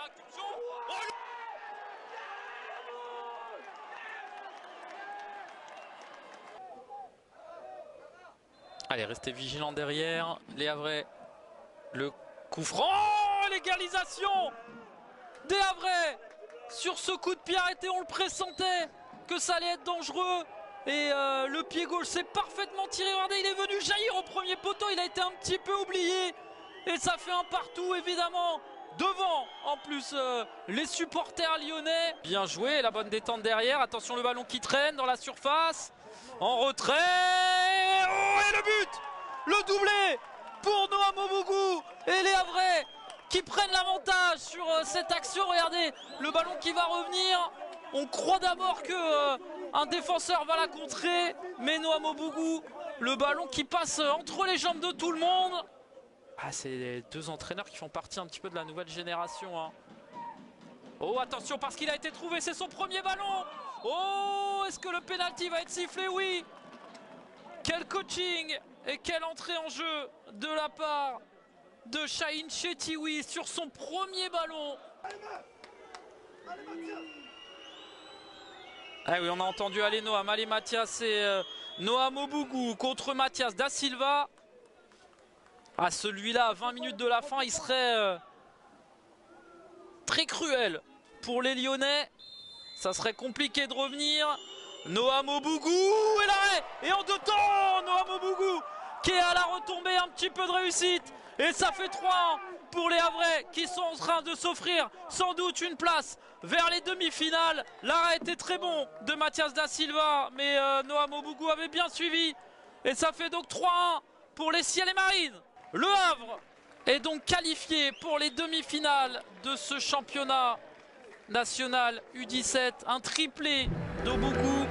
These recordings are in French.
incursion. Oh, allez, restez vigilants derrière. Les Havrais. Le coup franc. Oh, l'égalisation des Havrais. Sur ce coup de pied arrêté, on le pressentait que ça allait être dangereux. Et le pied gauche s'est parfaitement tiré. Regardez, il est venu jaillir au premier poteau. Il a été un petit peu oublié. Et ça fait un partout, évidemment. Devant, en plus, les supporters lyonnais. Bien joué, la bonne détente derrière. Attention, le ballon qui traîne dans la surface. En retrait. Oh, et le but! Le doublé pour Noah Mobougou et les Havrais qui prennent l'avantage sur cette action. Regardez, le ballon qui va revenir. On croit d'abord que un défenseur va la contrer, mais Noah Mobougou, le ballon qui passe entre les jambes de tout le monde. Ah, c'est les deux entraîneurs qui font partie un petit peu de la nouvelle génération. Hein. Oh, attention, parce qu'il a été trouvé, c'est son premier ballon. Oh, est-ce que le pénalty va être sifflé? Oui. Quel coaching et quelle entrée en jeu de la part de Chahine Chetioui sur son premier ballon. Ah oui, on a entendu aller Noam, allez Mathias et Noah Mobougou contre Mathias Da Silva. Ah, celui-là, à 20 minutes de la fin, il serait très cruel pour les Lyonnais. Ça serait compliqué de revenir. Noah Mobougou et l'arrêt. Et en deux temps, Noah Mobougou qui est à la retombée, un petit peu de réussite. Et ça fait 3-1 pour les Havrais qui sont en train de s'offrir sans doute une place vers les demi-finales. L'arrêt était très bon de Mathias Da Silva, mais Noah Mobougou avait bien suivi. Et ça fait donc 3-1 pour les Ciel et Marines. Le Havre est donc qualifié pour les demi-finales de ce championnat national U17. Un triplé d'Obougou.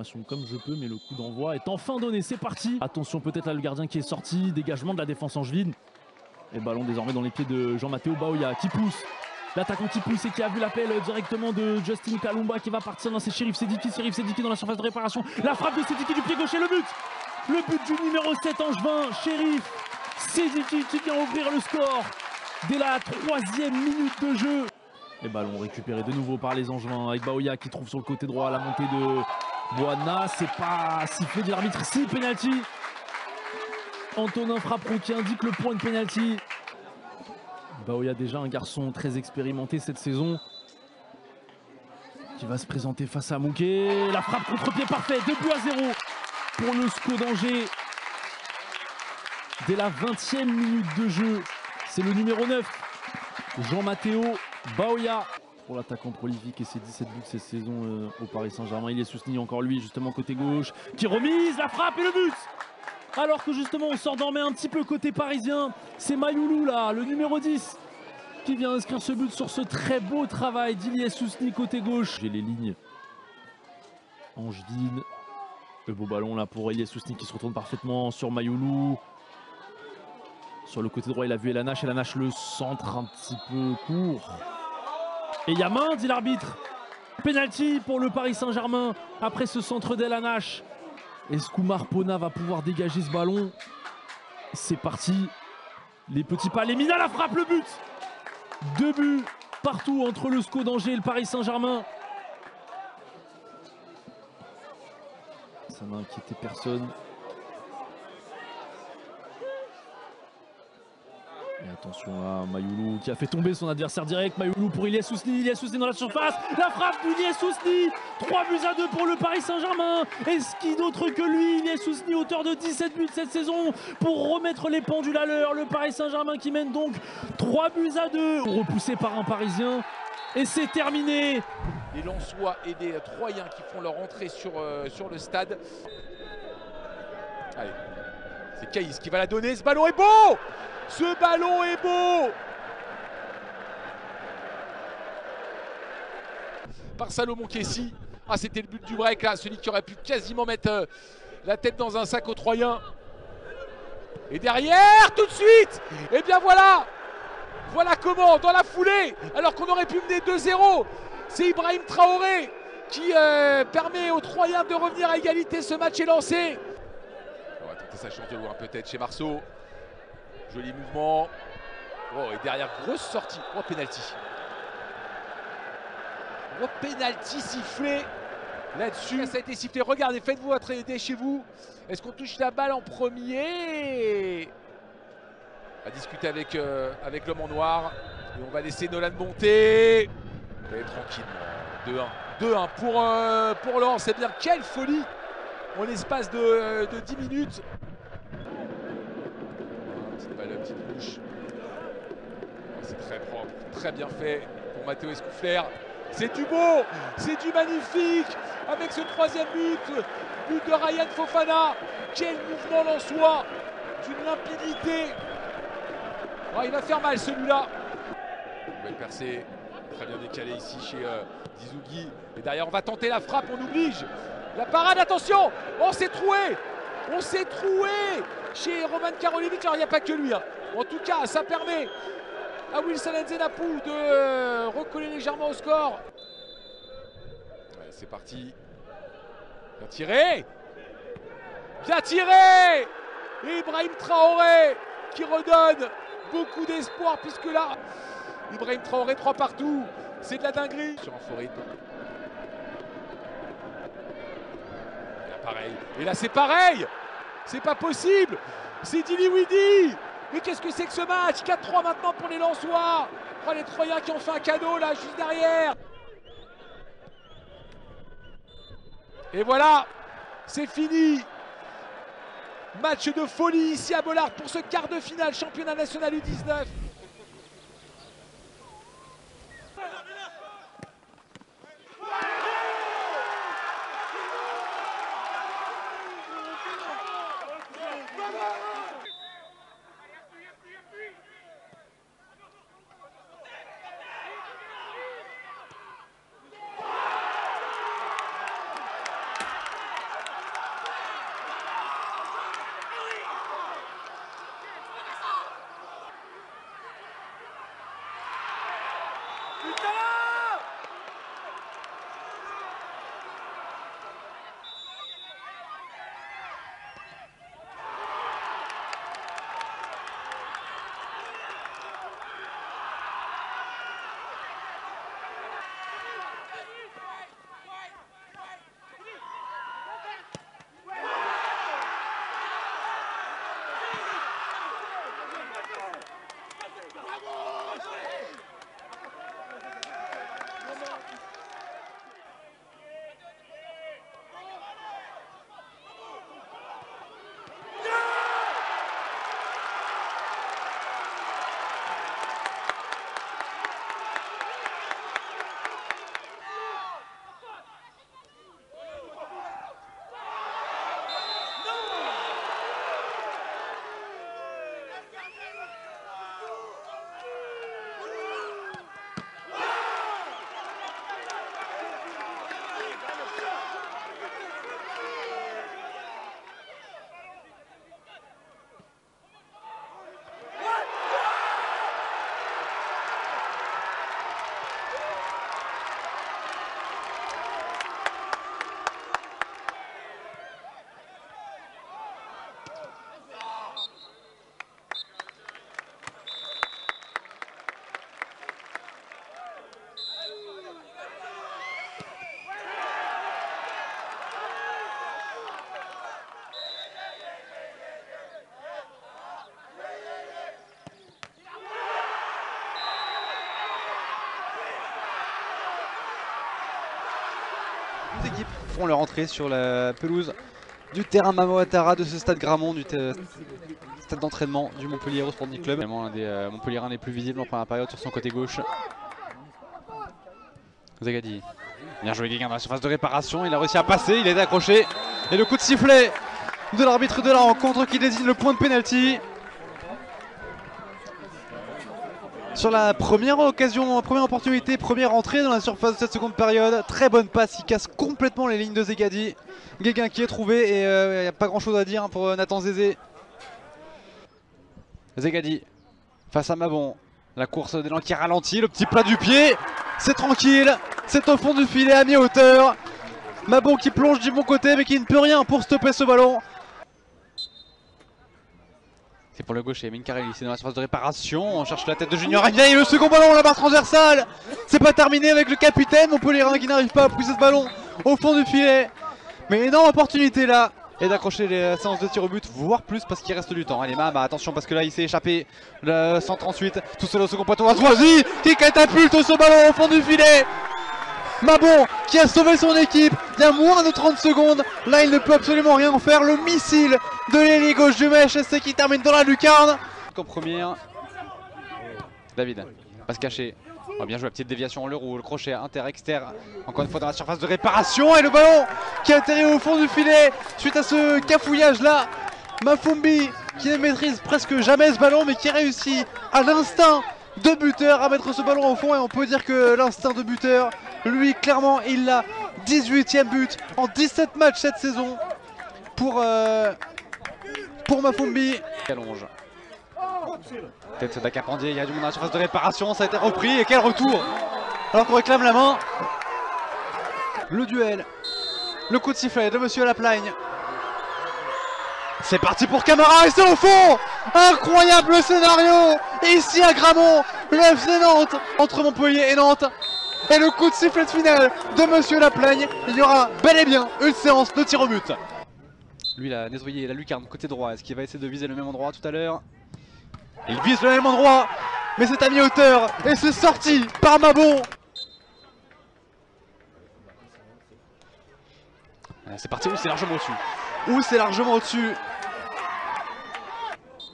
l'information comme je peux, mais le coup d'envoi est enfin donné. C'est parti. Attention, peut-être là le gardien qui est sorti. Dégagement de la défense angevine. Et ballon désormais dans les pieds de Jean-Matteo Baoya qui pousse. L'attaquant qui pousse et qui a vu l'appel directement de Justin Kalumba qui va partir dans ses Chérif Sediki dans la surface de réparation. La frappe de Sediki du pied gauche et le but. Le but du numéro 7 angevin, Chérif Sediki qui vient ouvrir le score dès la 3e minute de jeu. Et ballon récupéré de nouveau par les Angevins avec Baoya qui trouve sur le côté droit la montée de Boana. C'est pas sifflé de l'arbitre. Si, penalty. Antonin Frappron qui indique le point de penalty. Baoya déjà un garçon très expérimenté cette saison. Qui va se présenter face à Mouquet. La frappe contre-pied parfait. 2-0 pour le SCO d'Angers. Dès la 20e minute de jeu. C'est le numéro 9. Jean-Matteo Baoya. Pour l'attaquant prolifique et ses 17 buts cette saison au Paris Saint-Germain. Il est soutenu encore lui justement côté gauche. Qui remise la frappe et le but. Alors que justement on s'endormait un petit peu côté parisien. C'est Mayoulou là, le numéro 10. Qui vient inscrire ce but sur ce très beau travail d'Ilyes Sousni côté gauche. J'ai les lignes angevines. Le beau ballon là pour Ilyes Sousni qui se retourne parfaitement sur Mayoulou. Sur le côté droit il a vu Elanache. Elanache le centre un petit peu court. Et il y a main, dit l'arbitre. Penalty pour le Paris Saint-Germain après ce centre d'Elanache. Est-ce qu'Oumar Pona va pouvoir dégager ce ballon? C'est parti. Les petits pas, les Mina la frappe, le but. 2 buts partout entre le SCO d'Angers et le Paris Saint-Germain. Ça n'a inquiété personne. Et attention là, Mayoulou qui a fait tomber son adversaire direct. Mayoulou pour Ilyes Sousni dans la surface. La frappe d'Ilyes Sousni. 3-2 pour le Paris Saint-Germain. Est-ce qui d'autre que lui, Ilyes Sousni, auteur de 17 buts cette saison, pour remettre les pendules à l'heure. Le Paris Saint-Germain qui mène donc 3-2. Repoussé par un Parisien. Et c'est terminé. Les Lensois et des Troyens qui font leur entrée sur le stade. Allez, c'est Caïs qui va la donner. Ce ballon est beau. Ce ballon est beau. Par Salomon Kessi. Ah, c'était le but du break là, celui qui aurait pu quasiment mettre la tête dans un sac aux Troyens. Et derrière, tout de suite, et bien voilà. Voilà comment, dans la foulée, alors qu'on aurait pu mener 2-0, c'est Ibrahim Traoré qui permet aux Troyens de revenir à égalité. Ce match est lancé. On va tenter sa chance de loin peut-être chez Marceau. Joli mouvement. Oh, et derrière, grosse sortie. Oh, penalty. Oh, penalty sifflé là-dessus. Ça a été sifflé. Regardez, faites-vous votre idée chez vous. Est-ce qu'on touche la balle en premier? On va discuter avec l'homme en noir. Et on va laisser Nolan monter. Et tranquillement. 2-1. 2-1 pour Lens. C'est bien, quelle folie en l'espace de 10 minutes. Petite bouche. C'est très propre, très bien fait pour Matteo Escoufler. C'est du beau, c'est du magnifique avec ce 3e but de Ryan Fofana. Quel mouvement lensois, d'une limpidité. Oh, il va faire mal celui-là. Belle percée, très bien décalé ici chez Dizougi. Et derrière on va tenter la frappe, on oblige. La parade, attention. Oh, on s'est troué. On s'est troué chez Roman Karolevich. Alors il n'y a pas que lui. Hein. En tout cas, ça permet à Wilson Nzenapou de recoller légèrement au score. Ouais, c'est parti. Bien tiré. Bien tiré. Et Ibrahim Traoré qui redonne beaucoup d'espoir puisque là, Ibrahim Traoré 3 partout. C'est de la dinguerie. Sur un faux rythme. Pareil. Et là c'est pareil. C'est pas possible. C'est Diliwidi. Mais qu'est-ce que c'est que ce match? 4-3 maintenant pour les Lensois. Oh, les Troyens qui ont fait un cadeau là juste derrière. Et voilà, c'est fini. Match de folie ici à Bollaert pour ce quart de finale championnat national U19. font leur entrée sur la pelouse du terrain Mamo Ouattara de ce stade Gramont, du stade d'entraînement du Montpellier Sporting Club. Vraiment l'un des Montpelliérains les plus visibles en première période sur son côté gauche. Zagadi, bien joué Guéguin dans la surface de réparation, il a réussi à passer, il a été accroché. Et le coup de sifflet de l'arbitre de la rencontre qui désigne le point de pénalty. Sur la première occasion, première opportunité, première entrée dans la surface de cette seconde période. Très bonne passe, il casse complètement les lignes de Zagadi. Guéguin qui est trouvé et il n'y a pas grand chose à dire pour Nathan Zézé. Zagadi face à Mabon. La course d'élan qui ralentit, le petit plat du pied. C'est tranquille, c'est au fond du filet à mi-hauteur. Mabon qui plonge du bon côté mais qui ne peut rien pour stopper ce ballon. C'est pour le gaucher, Mincarelli, c'est dans la surface de réparation, on cherche la tête de Junior Agna et le second ballon, la barre transversale. C'est pas terminé avec le capitaine Montpelliérain qui n'arrive pas à pousser ce ballon au fond du filet. Mais énorme opportunité là, et d'accrocher les séances de tir au but, voire plus parce qu'il reste du temps. Allez Mama, attention parce que là il s'est échappé, le 138, tout seul au second poteau, Azoisi qui catapulte ce ballon au fond du filet. Mabon qui a sauvé son équipe il y a moins de 30 secondes. Là il ne peut absolument rien en faire. Le missile de l'ailier gauche du Mèche SC qui termine dans la lucarne. En première, David va se cacher. Oh, bien joué, la petite déviation, le roue, le crochet inter-exter. Encore une fois dans la surface de réparation. Et le ballon qui atterrit au fond du filet suite à ce cafouillage là. Mafumbi qui ne maîtrise presque jamais ce ballon mais qui réussit à l'instinct de buteur à mettre ce ballon au fond. Et on peut dire que l'instinct de buteur, lui clairement il l'a. 18e but en 17 matchs cette saison pour Mafumbi. Allonge. Tête d'Akapandier, il y a du monde dans la surface de réparation, ça a été repris et quel retour alors qu'on réclame la main. Le duel, le coup de sifflet de Monsieur Laplagne. C'est parti pour Camara et c'est au fond. Incroyable scénario ici à Gramont, le FC Nantes entre Montpellier et Nantes. Et le coup de sifflet final de Monsieur Laplagne. Il y aura bel et bien une séance de tir au but. Lui il a nettoyé la lucarne côté droit. Est-ce qu'il va essayer de viser le même endroit tout à l'heure? Il vise le même endroit, mais c'est à mi-hauteur et c'est sorti par Mabon. C'est parti, où c'est largement au-dessus. Où c'est largement au-dessus.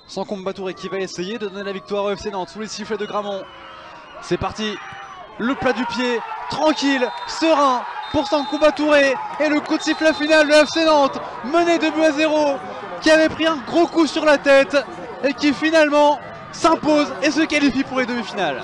Sankomba Touré qui va essayer de donner la victoire au FC Nantes sous les sifflets de Gramont. C'est parti. Le plat du pied, tranquille, serein pour Sankomba Touré. Et le coup de sifflet final de FC Nantes, mené 2-0, qui avait pris un gros coup sur la tête et qui finalement s'impose et se qualifie pour les demi-finales.